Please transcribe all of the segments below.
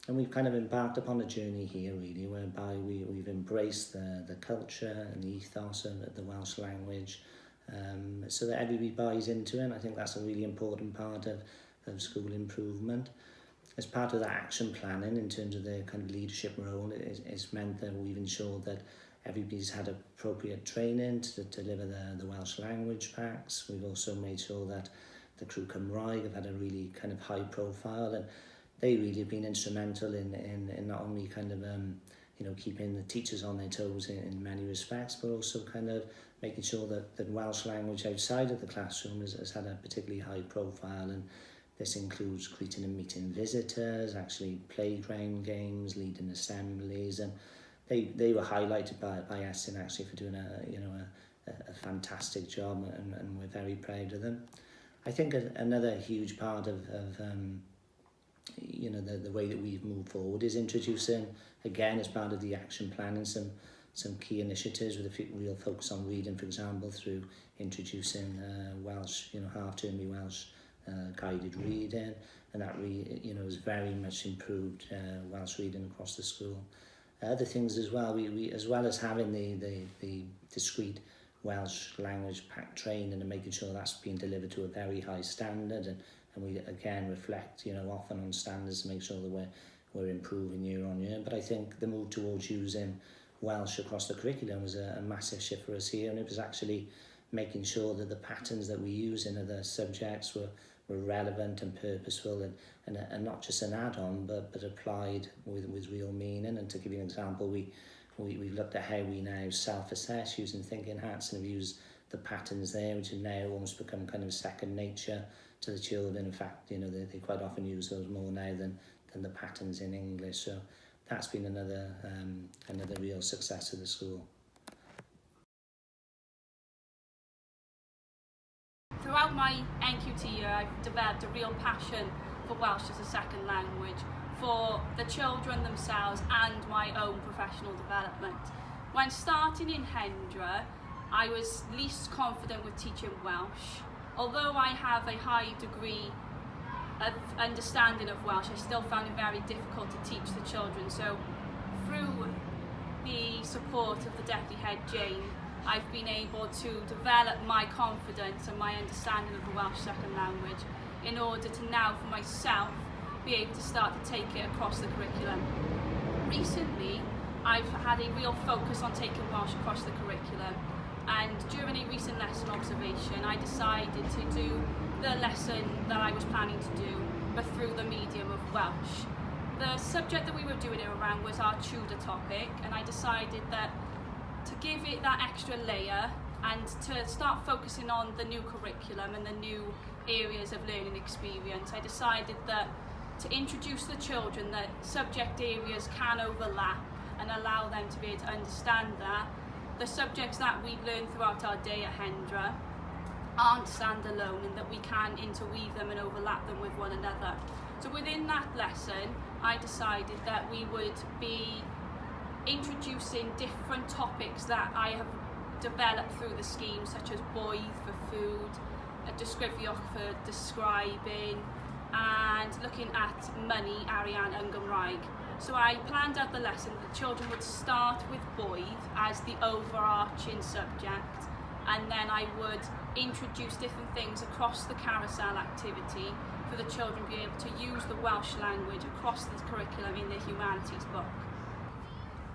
And we've kind of embarked upon a journey here really, whereby we've embraced the culture and the ethos of the Welsh language, so that everybody buys into it. And I think that's a really important part of school improvement. As part of that action planning, in terms of their kind of leadership role, it's meant that we've ensured that everybody's had appropriate training to deliver the Welsh language packs. We've also made sure that the crew Cymraeg have had a really kind of high profile, and they really have been instrumental in not only kind of keeping the teachers on their toes in many respects, but also kind of making sure that Welsh language outside of the classroom has had a particularly high profile. And this includes greeting and meeting visitors, actually playground games, leading assemblies, and they were highlighted by Estyn actually for doing a fantastic job, and we're very proud of them. I think another huge part of the way that we've moved forward is introducing, again as part of the action planning, some key initiatives with a real focus on reading, for example, through introducing Welsh, half-termly Welsh guided reading, and that has very much improved Welsh reading across the school. Other things as well, we as well as having the discrete Welsh language pack training and making sure that's being delivered to a very high standard, and we again reflect often on standards to make sure that we're improving year on year. But I think the move towards using Welsh across the curriculum was a massive shift for us here, and it was actually making sure that the patterns that we use in other subjects were relevant and purposeful, and not just an add-on, but applied with real meaning. And to give you an example, we've looked at how we now self-assess using thinking hats, and have used the patterns there, which have now almost become kind of second nature to the children. In fact, they quite often use those more now than the patterns in English. So that's been another real success of the school. Throughout my NQT year, I've developed a real passion for Welsh as a second language, for the children themselves and my own professional development. When starting in Hendra, I was least confident with teaching Welsh. Although I have a high degree of understanding of Welsh, I still found it very difficult to teach the children. So through the support of the Deputy Head Jane, I've been able to develop my confidence and my understanding of the Welsh second language in order to now for myself be able to start to take it across the curriculum. Recently, I've had a real focus on taking Welsh across the curriculum, and during a recent lesson observation I decided to do the lesson that I was planning to do, but through the medium of Welsh. The subject that we were doing it around was our Tudor topic, and I decided that to give it that extra layer and to start focusing on the new curriculum and the new areas of learning experience, I decided that to introduce the children that subject areas can overlap and allow them to be able to understand that the subjects that we learn throughout our day at Hendra aren't standalone, and that we can interweave them and overlap them with one another. So within that lesson, I decided that we would be introducing different topics that I have developed through the scheme, such as boedd for food, a disgrifiwch for describing, and looking at money, arian and Gymraeg. So I planned out the lesson that the children would start with boedd as the overarching subject, and then I would introduce different things across the carousel activity for the children to be able to use the Welsh language across the curriculum in their humanities book.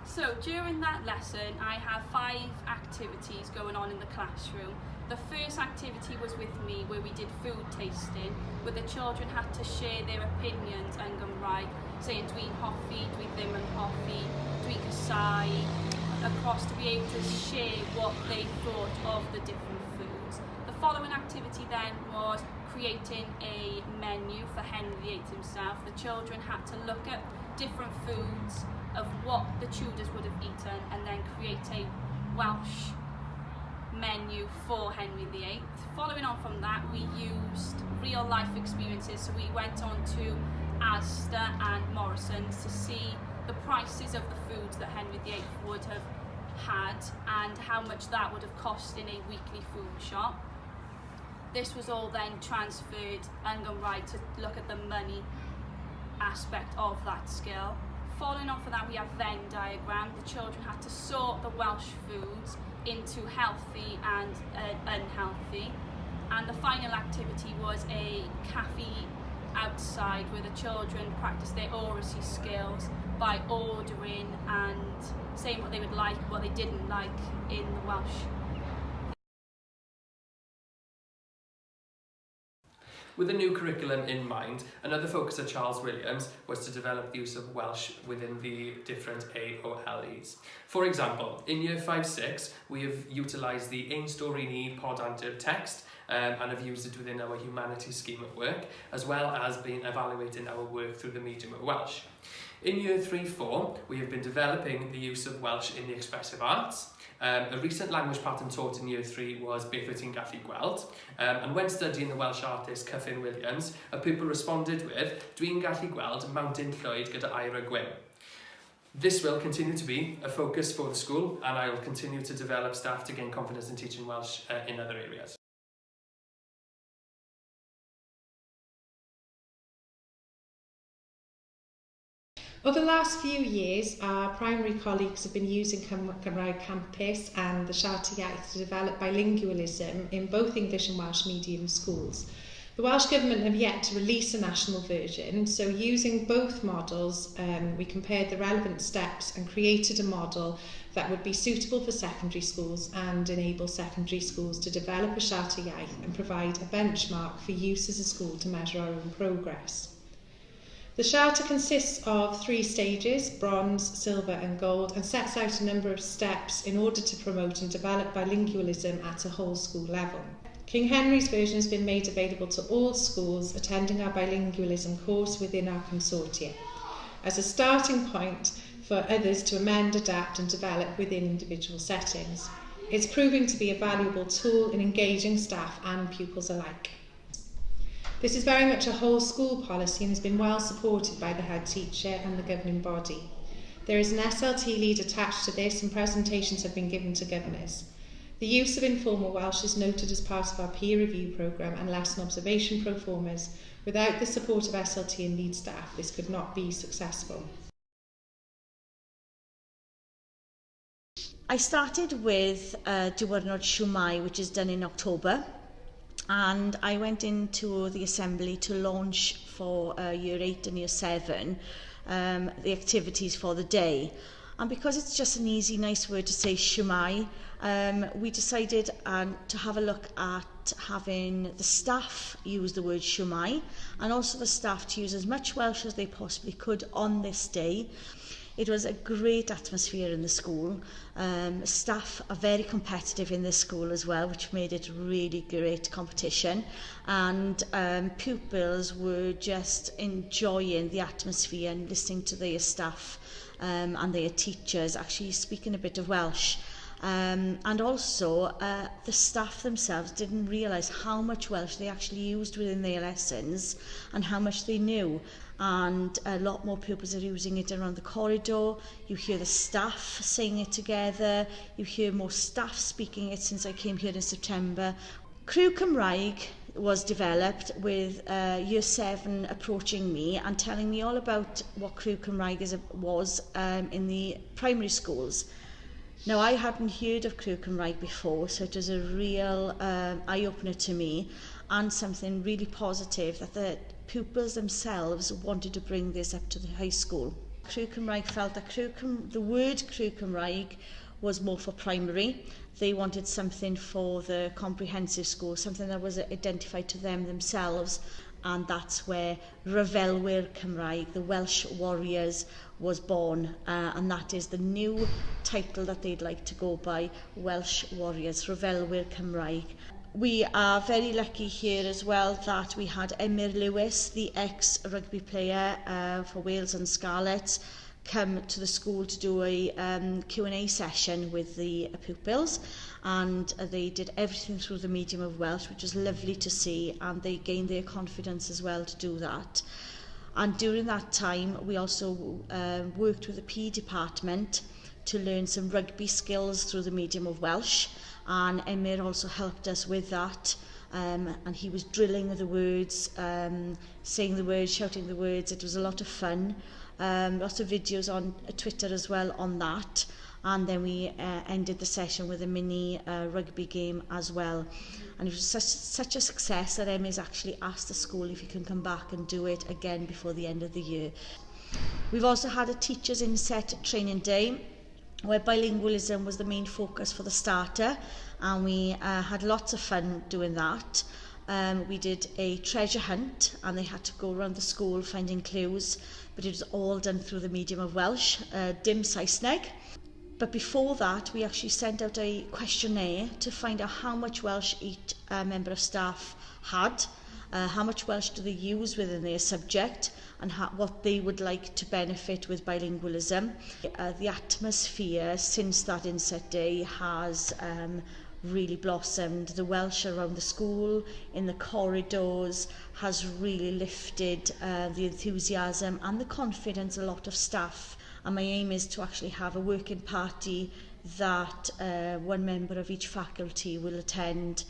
So during that lesson, I have 5 activities going on in the classroom. The first activity was with me, where we did food tasting, where the children had to share their opinions yn Gymraeg, saying dwi'n hoffi, dwi ddim yn hoffi, dwi'n casau, across, to be able to share what they thought of the different foods. The following activity then was creating a menu for Henry VIII himself. The children had to look at different foods of what the Tudors would have eaten and then create a Welsh menu for Henry VIII. Following on from that, we used real life experiences, so we went on to Asda and Morrison's to see the prices of the foods that Henry VIII would have had and how much that would have cost in a weekly food shop. This was all then transferred yn Gymraeg to look at the money aspect of that skill. Following on from that, we have Venn diagram. The children had to sort the Welsh foods into healthy and unhealthy. And the final activity was a cafe outside where the children practiced their oracy skills by ordering and saying what they would like, what they didn't like in the Welsh. With a new curriculum in mind, another focus of Charles Williams was to develop the use of Welsh within the different AOLEs. For example, in Year 5-6, we have utilised the Ein Stori Ni Podantyr text and have used it within our humanities scheme of work, as well as been evaluating our work through the medium of Welsh. In Year 3-4, we have been developing the use of Welsh in the expressive arts. A recent language pattern taught in Year 3 was Beth Wyt ti'n gallu gweld, and when studying the Welsh artist Cyffin Williams, a pupil responded with Dwi'n gallu gweld mountain llwyd gyda aur y gwyn. This will continue to be a focus for the school, and I will continue to develop staff to gain confidence in teaching Welsh in other areas. Over the last few years, our primary colleagues have been using Cymraeg Campus and the Siarter Iaith to develop bilingualism in both English and Welsh medium schools. The Welsh Government have yet to release a national version, so using both models, we compared the relevant steps and created a model that would be suitable for secondary schools and enable secondary schools to develop a Siarter Iaith and provide a benchmark for use as a school to measure our own progress. The Charter consists of 3 stages, bronze, silver and gold, and sets out a number of steps in order to promote and develop bilingualism at a whole school level. King Henry's version has been made available to all schools attending our bilingualism course within our consortia, as a starting point for others to amend, adapt and develop within individual settings. It's proving to be a valuable tool in engaging staff and pupils alike. This is very much a whole school policy and has been well supported by the head teacher and the governing body. There is an SLT lead attached to this and presentations have been given to governors. The use of informal Welsh is noted as part of our peer review programme and lesson observation proformas. Without the support of SLT and lead staff, this could not be successful. I started with Diwrnod Siwmai, which is done in October. And I went into the assembly to launch for Year 8 and Year 7 the activities for the day. And because it's just an easy, nice word to say, Siwmai, we decided to have a look at having the staff use the word Siwmai and also the staff to use as much Welsh as they possibly could on this day. It was a great atmosphere in the school. Staff are very competitive in this school as well, which made it really great competition. And pupils were just enjoying the atmosphere and listening to their staff and their teachers actually speaking a bit of Welsh. And also the staff themselves didn't realise how much Welsh they actually used within their lessons and how much they knew. And a lot more pupils are using it around the corridor. You hear the staff saying it together. You hear more staff speaking it since I came here in September. Crew Cymraeg was developed with Year 7 approaching me and telling me all about what Crew Cymraeg was in the primary schools. Now, I hadn't heard of Crew Cymraeg before, so it was a real eye-opener to me and something really positive that the pupils themselves wanted to bring this up to the high school. Crew Cymraeg felt that the word Crew Cymraeg was more for primary. They wanted something for the comprehensive school, something that was identified to them themselves, and that's where Ryfelwyr Cymraeg, the Welsh Warriors, was born, and that is the new title that they'd like to go by, Welsh Warriors, Ryfelwyr Cymraeg. We are very lucky here as well that we had Emyr Lewis, the ex-rugby player for Wales and Scarlets, come to the school to do a Q&A session with the pupils, and they did everything through the medium of Welsh, which was lovely to see, and they gained their confidence as well to do that. And during that time we also worked with the PE department to learn some rugby skills through the medium of Welsh, and Emyr also helped us with that. and he was drilling the words, saying the words, shouting the words. It was a lot of fun. Lots of videos on Twitter as well on that. And then we ended the session with a mini rugby game as well. And it was such a success that Emma's actually asked the school if he can come back and do it again before the end of the year. We've also had a Teachers Inset training day where bilingualism was the main focus for the starter, and we had lots of fun doing that. We did a treasure hunt and they had to go around the school finding clues, but it was all done through the medium of Welsh, dim Saesneg. But before that, we actually sent out a questionnaire to find out how much Welsh each member of staff had, how much Welsh do they use within their subject, and what they would like to benefit with bilingualism. The atmosphere since that inset day has really blossomed. The Welsh around the school, in the corridors, has really lifted the enthusiasm and the confidence of a lot of staff. And my aim is to actually have a working party that one member of each faculty will attend.